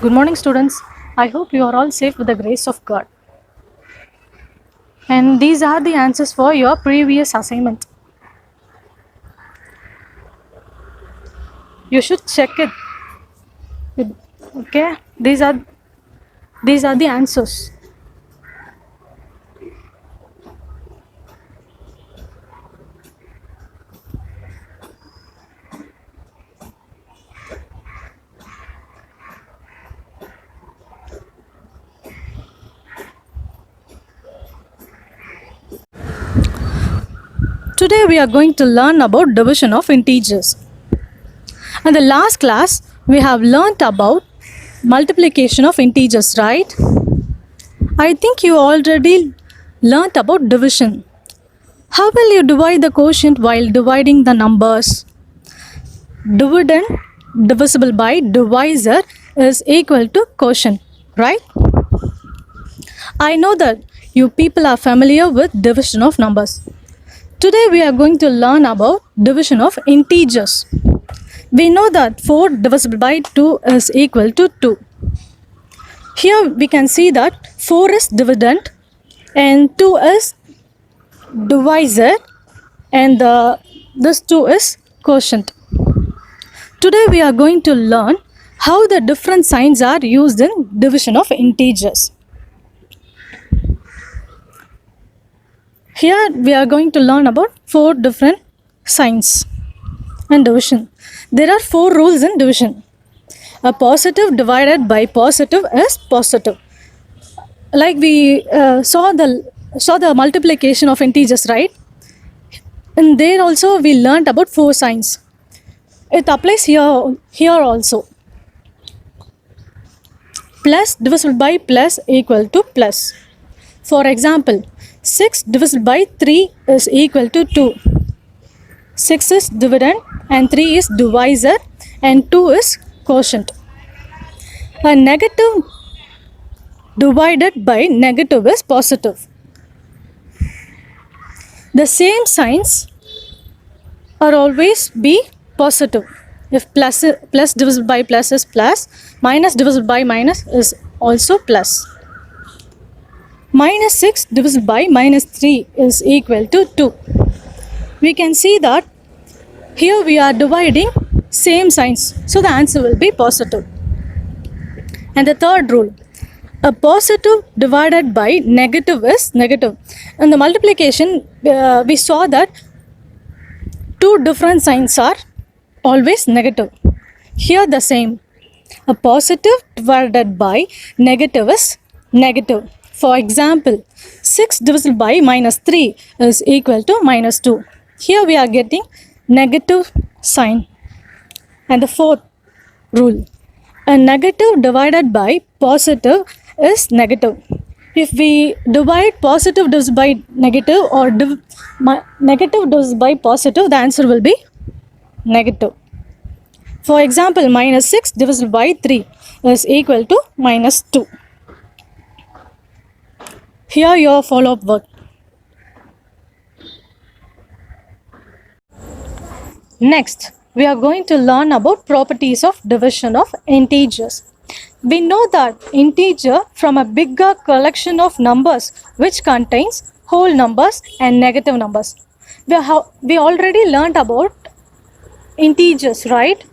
Good morning, students. I hope you are all safe with the grace of God. And these are the answers for your previous assignment. You should check it. Okay? These are the answers. Today we are going to learn about division of integers. In the last class, we have learnt about multiplication of integers, right? I think you already learnt about division. How will you divide the quotient while dividing the numbers? Dividend divisible by divisor is equal to quotient, right? I know that you people are familiar with division of numbers. Today we are going to learn about division of integers. We know that 4 divisible by 2 is equal to 2. Here we can see that 4 is dividend and 2 is divisor and this 2 is quotient. Today we are going to learn how the different signs are used in division of integers. Here we are going to learn about 4 different signs and division. There are 4 rules in division. A positive divided by positive is positive. Like we saw the multiplication of integers, right? And there also we learnt about 4 signs. It applies here also. Plus divisible by plus equal to plus. For example, 6 divisible by 3 is equal to 2. 6 is dividend and 3 is divisor and 2 is quotient. A negative divided by negative is positive. The same signs are always be positive. If plus divisible by plus is plus, minus divisible by minus is also plus. Minus 6 divisible by minus 3 is equal to 2. We can see that here we are dividing same signs, so the answer will be positive. And the third rule, a positive divided by negative is negative. In the multiplication, we saw that 2 different signs are always negative. Here the same. A positive divided by negative is negative. For example, 6 divisible by minus 3 is equal to minus 2. Here we are getting negative sign. And the fourth rule, a negative divided by positive is negative. If we divide positive divisible by negative or negative divisible by positive, the answer will be negative. For example, minus 6 divisible by 3 is equal to minus 2. Here your follow-up work. Next, we are going to learn about properties of division of integers. We know that integer from a bigger collection of numbers which contains whole numbers and negative numbers. We already learned about integers, right?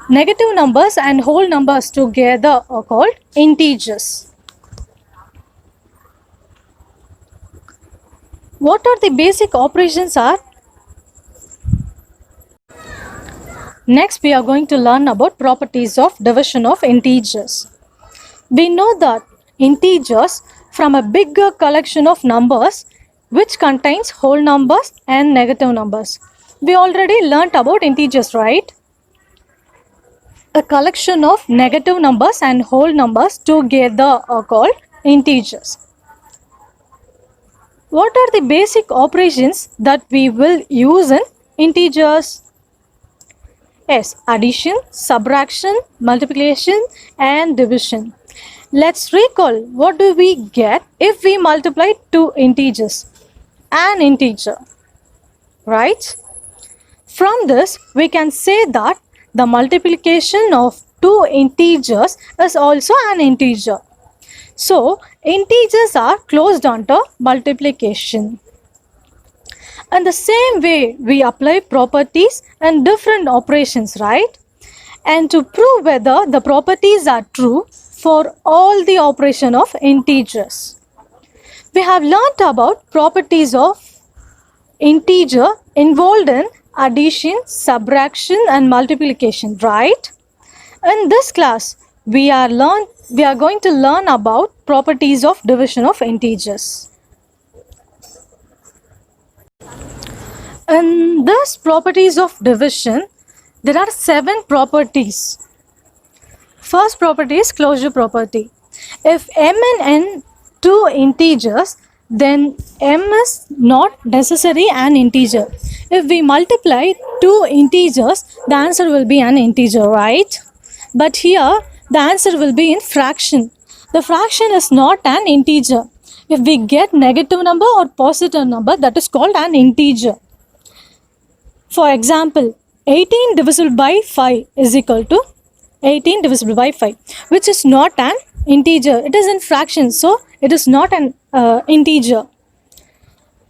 Negative numbers and whole numbers together are called integers. What are the basic operations are? Next, we are going to learn about properties of division of integers. We know that integers from a bigger collection of numbers which contains whole numbers and negative numbers. We already learnt about integers, right? A collection of negative numbers and whole numbers together are called integers. What are the basic operations that we will use in integers? Yes, addition, subtraction, multiplication and division. Let's recall, what do we get if we multiply 2 integers? An integer, right? From this, we can say that the multiplication of two integers is also an integer. So integers are closed under multiplication. And the same way we apply properties and different operations, right? And to prove whether the properties are true for all the operation of integers. We have learnt about properties of integer involved in addition, subtraction and multiplication, right? In this class, we are going to learn about properties of division of integers. In this properties of division, there are 7 properties. First property is closure property. If m and n two integers, then m is not necessary an integer. If we multiply two integers, the answer will be an integer, right? But here the answer will be in fraction. The fraction is not an integer. If we get negative number or positive number, that is called an integer. For example, 18 divisible by 5 is equal to 18 divisible by 5, which is not an integer. It is in fraction, so it is not an integer.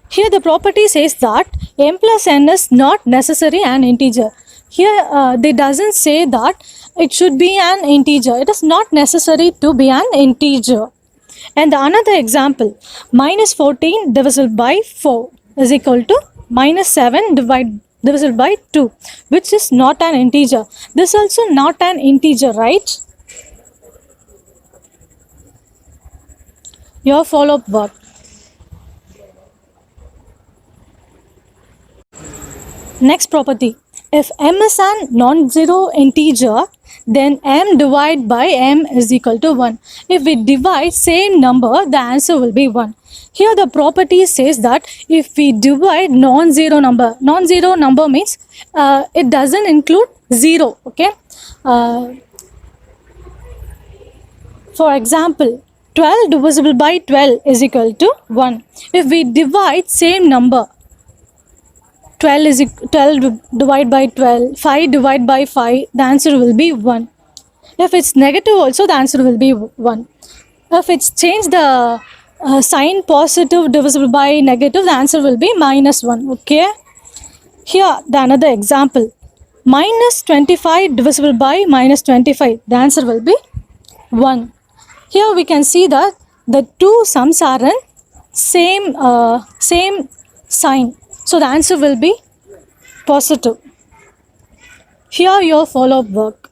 Here the property says that m plus n is not necessary an integer. Here they doesn't say that it should be an integer. It is not necessary to be an integer. And another example, minus 14 divisible by 4 is equal to minus 7 divisible by 2, which is not an integer. This is also not an integer, right? Your follow-up work. Next property, if m is an non-zero integer, then m divided by m is equal to 1. If we divide same number, the answer will be 1. Here the property says that if we divide non-zero number means it doesn't include 0, okay? For example, 12 divisible by 12 is equal to 1. If we divide same number, 12 divided by 12, 5 divided by 5, the answer will be 1. If it's negative also, the answer will be 1. If it's changed the sign, positive divisible by negative, the answer will be minus 1, okay? Here the another example, minus 25 divisible by minus 25, the answer will be 1. Here we can see that the two sums are in same sign, so the answer will be positive. Here your follow-up work.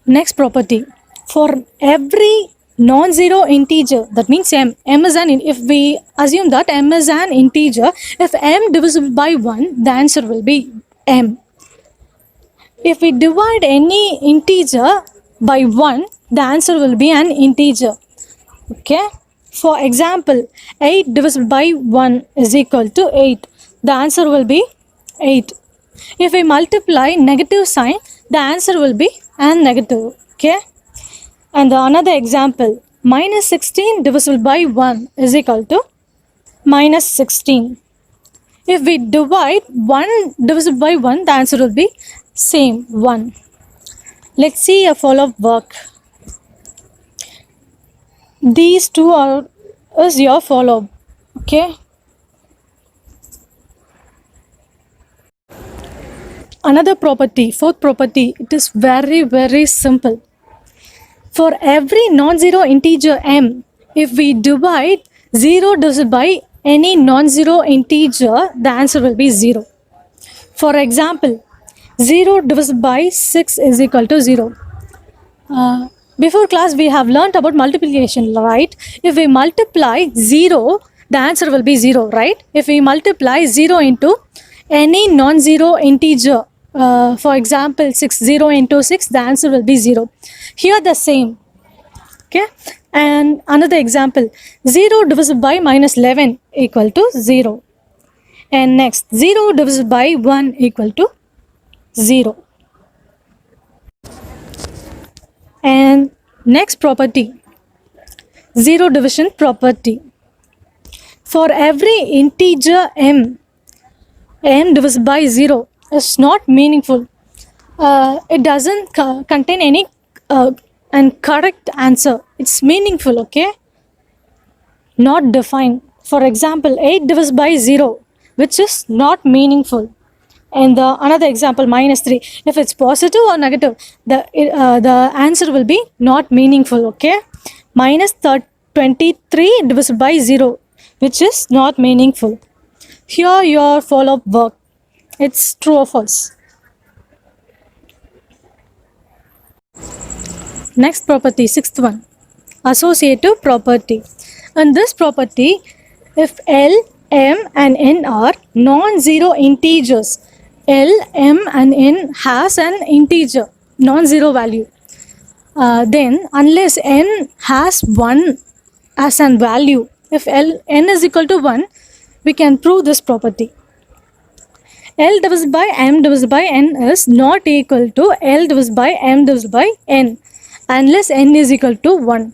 Next property, for every non-zero integer, that means m is an, if we assume that m is an integer, if m divisible by 1, the answer will be m. If we divide any integer by 1, the answer will be an integer, okay? For example, 8 divisible by 1 is equal to 8. The answer will be 8. If we multiply negative sign, the answer will be an negative, okay? And another example, minus 16 divisible by 1 is equal to minus 16. If we divide 1 divisible by 1, the answer will be same, 1. Let's see a follow-up work. These two is your follow-up, okay? Another property, fourth property, it is very simple. For every non-zero integer m, if we divide 0 divisible by any non-zero integer, the answer will be 0. For example, 0 divisible by 6 is equal to 0. Before class we have learnt about multiplication, right? If we multiply 0, the answer will be 0, right? If we multiply 0 into any non-zero integer, for example 6, 0 into 6, the answer will be 0. Here the same, okay? And another example, 0 divisible by minus 11 equal to 0. And next, 0 divisible by 1 equal to 0. And next property, zero division property. For every integer m, m divided by 0 is not meaningful. It doesn't contain any and correct answer. It's meaningful, okay? Not defined. For example, 8 divided by 0, which is not meaningful. And the another example, minus 3. If it's positive or negative, the answer will be not meaningful, okay? Minus 23 divided by 0, which is not meaningful. Here your follow-up work. It's true or false. Next property, sixth one, associative property. And this property, if L, M and N are non-zero integers, L, M and N has an integer, non-zero value, then unless N has 1 as an value, if N is equal to 1, we can prove this property. L divided by M divided by N is not equal to L divided by M divided by N unless N is equal to 1.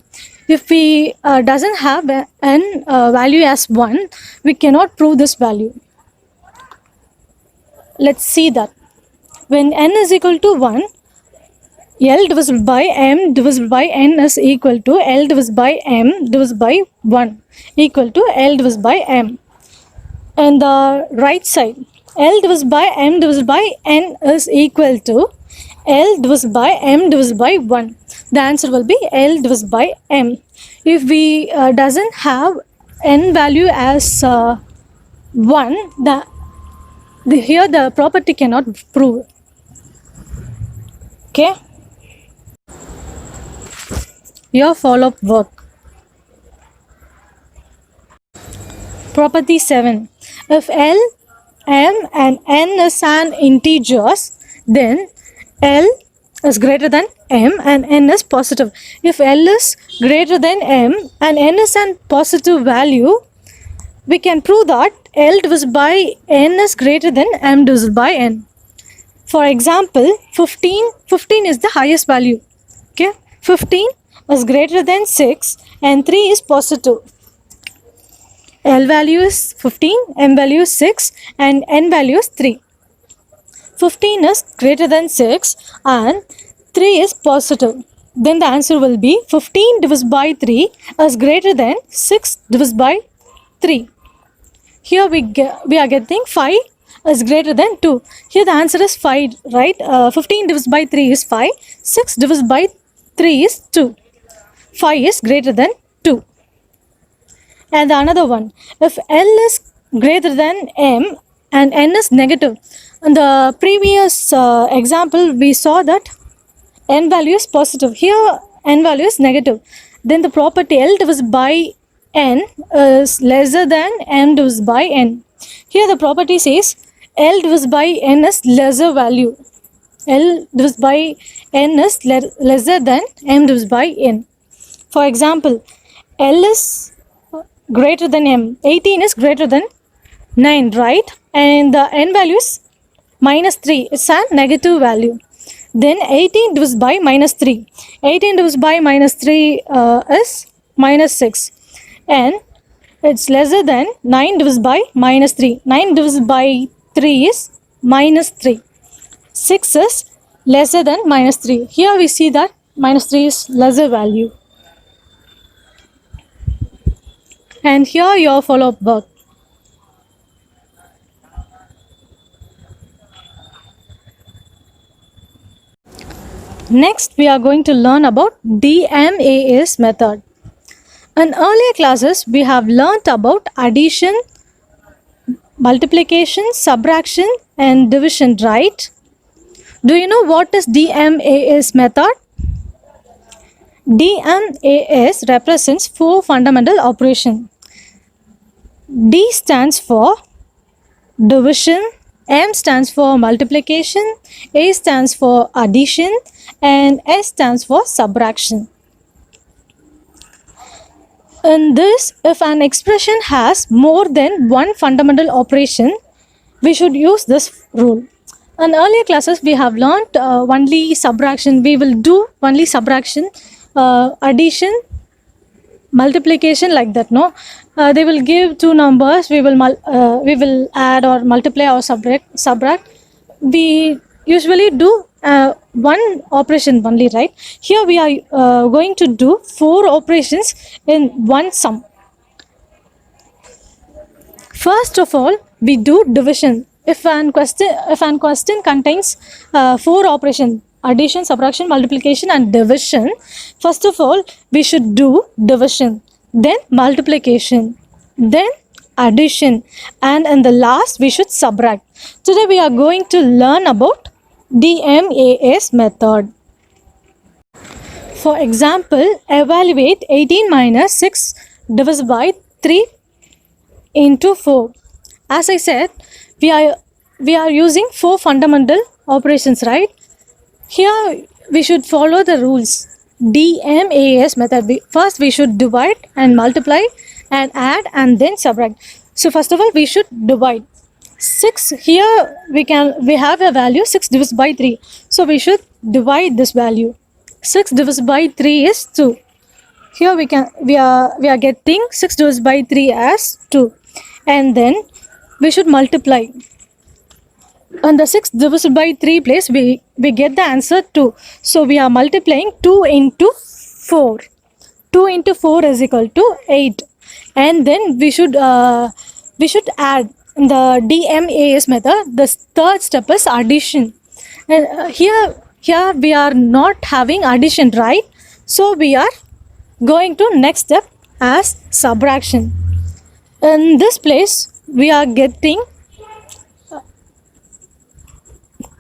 If we doesn't have N value as 1, we cannot prove this value. Let's see that. When N is equal to 1, L divided by M divided by N is equal to L divided by M divided by 1 equal to L divided by M. And the right side, L divided by M divided by N is equal to L divided by M divided by 1. The answer will be L divided by M. If we doesn't have N value as 1, here the property cannot prove. Okay? Your follow-up work. Property 7. If L, M and N is an integers, then L is greater than M and N is positive. If L is greater than M and N is a positive value, we can prove that L divided by N is greater than M divided by N. For example, 15 is the highest value. Okay, 15 is greater than 6 and 3 is positive. L value is 15, M value is 6 and N value is 3. 15 is greater than 6 and 3 is positive. Then the answer will be 15 divided by 3 is greater than 6 divided by 3. Here we are getting 5 is greater than 2. Here the answer is 5, right? 15 divided by 3 is 5. 6 divided by 3 is 2. 5 is greater than 2. And the another one, if L is greater than M and N is negative. In the previous example, we saw that N value is positive. Here N value is negative. Then the property L divided by N is lesser than M divided by N. Here the property says L divided by N is lesser value. L divided by N is lesser than M divided by N. For example, L is greater than M. 18 is greater than 9, right? And the N value is minus 3. It's a negative value. Then 18 divided by minus 3. 18 divided by minus 3 is minus 6. And it's lesser than 9 divided by minus 3. 9 divided by 3 is minus 3. 6 is lesser than minus 3. Here we see that minus 3 is lesser value. And here your follow-up work. Next, we are going to learn about DMAS method. In earlier classes, we have learnt about addition, multiplication, subtraction and division, right? Do you know what is DMAS method? DMAS represents 4 fundamental operations. D stands for division, M stands for multiplication, A stands for addition and S stands for subtraction. In this, if an expression has more than one fundamental operation, we should use this rule. In earlier classes, we have learnt only subtraction. We will do only subtraction, addition, multiplication, like that, no? they will give two numbers. We will add or multiply or subtract. We usually do one operation only, right? Here we are going to do four operations in one sum. First of all, we do division. If an question contains four operations, addition, subtraction, multiplication, and division, first of all, we should do division, then multiplication, then addition, and in the last, we should subtract. Today, we are going to learn about DMAS method. For example, evaluate 18 minus 6 divided by 3 into 4. As I said, we are using four fundamental operations, right? Here we should follow the rules. DMAS method. First we should divide and multiply and add and then subtract. So first of all we should divide. 6 here we have a value 6 divided by 3. So we should divide this value. 6 divided by 3 is 2. Here we are getting 6 divided by 3 as 2. And then we should multiply. On the 6 divided by 3 place, we get the answer 2. So we are multiplying 2 into 4. 2 into 4 is equal to 8. And then we should add. In the DMAS method, the third step is addition. And here we are not having addition, right? So we are going to next step as subtraction. In this place, we are getting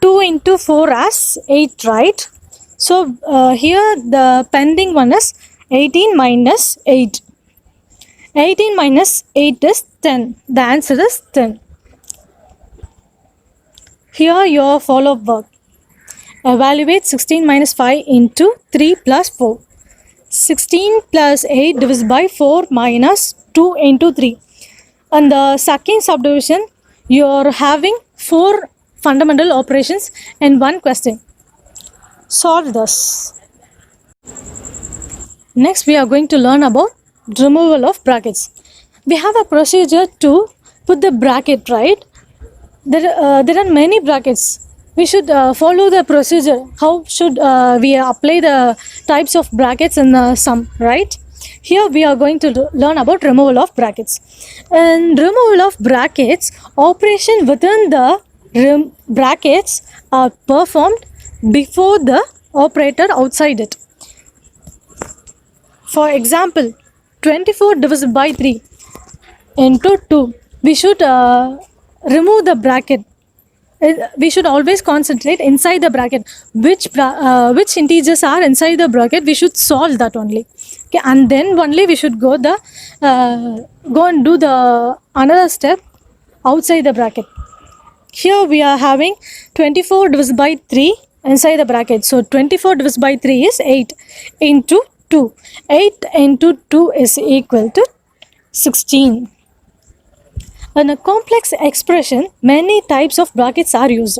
2 into 4 as 8, right? So here the pending one is 18 minus 8. 18 minus 8 is 10. The answer is 10. Here your follow-up work. Evaluate 16 minus 5 into 3 plus 4. 16 plus 8 divided by 4 minus 2 into 3. On the second subdivision, you are having 4 fundamental operations in one question. Solve this. Next, we are going to learn about removal of brackets. We have a procedure to put the bracket, right? There are many brackets. We should follow the procedure. How should we apply the types of brackets in the sum, right? Here we are going to learn about removal of brackets. In removal of brackets, operation within the brackets are performed before the operator outside it. For example, 24 divided by 3 into 2. We should remove the bracket. We should always concentrate inside the bracket. Which integers are inside the bracket, we should solve that only. Okay, and then only we should go and do the another step outside the bracket. Here we are having 24 divided by 3 inside the bracket. So 24 divided by 3 is 8 into 2. 8 into 2 is equal to 16. In a complex expression, many types of brackets are used.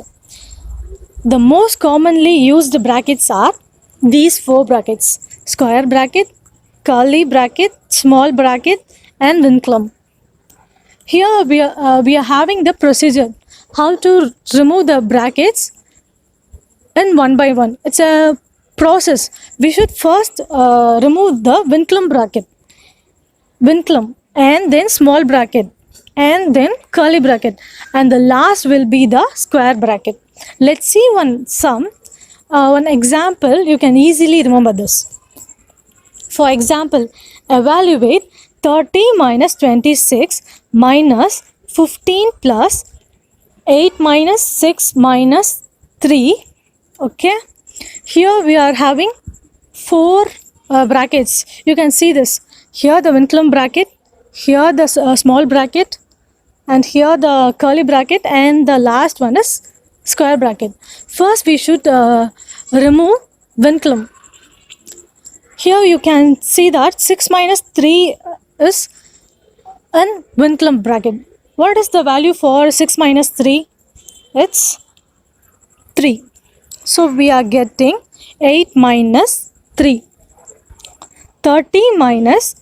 The most commonly used brackets are these 4 brackets: square bracket, curly bracket, small bracket, and Winklum. Here we are having the procedure how to remove the brackets in one by one. It's a process. We should first remove the Winklum bracket, and then small bracket, and then curly bracket, and the last will be the square bracket. Let's see one example. You can easily remember this. For example, evaluate 30 minus 26 minus 15 plus 8 minus 6 minus 3. Okay, here we are having 4 brackets. You can see this. Here the Winklum bracket, here the small bracket, and here the curly bracket, and the last one is square bracket. First we should remove Winklum. Here you can see that 6 minus 3 is an Winklum bracket. What is the value for 6 minus 3? It's 3. So we are getting 8 minus 3. 30 minus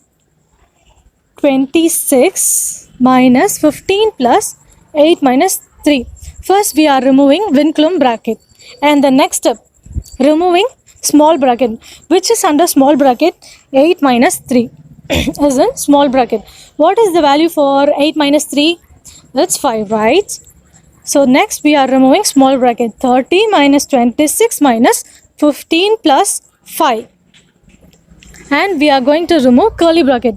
26 minus 15 plus 8 minus 3. First we are removing Vinculum bracket, and the next step removing small bracket. Which is under small bracket? 8 minus 3 is in small bracket. What is the value for 8 minus 3? That's 5, right? So next we are removing small bracket. 30 minus 26 minus 15 plus 5, and we are going to remove curly bracket.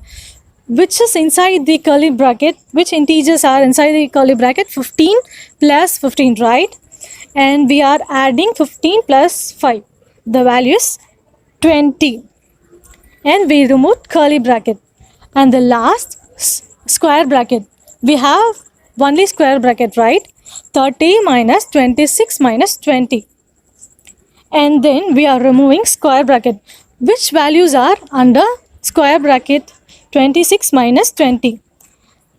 Which is inside the curly bracket? Which integers are inside the curly bracket? 15 plus 15, right? And we are adding 15 plus 5. The value is 20. And we remove curly bracket. And the last square bracket. We have only square bracket, right? 30 minus 26 minus 20. And then we are removing square bracket. Which values are under square bracket? 26 minus 20.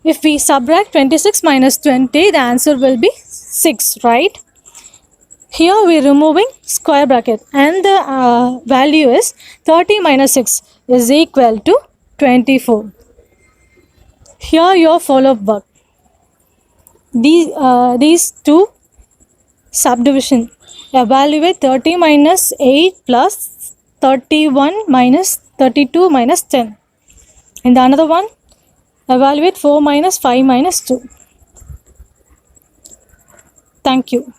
If we subtract 26 minus 20, the answer will be 6, right? Here we are removing square bracket, and the value is 30 minus 6 is equal to 24. Here your follow-up work. These two subdivision. Evaluate 30 minus 8 plus 31 minus 32 minus 10. And the another one, evaluate 4 minus 5 minus 2. Thank you.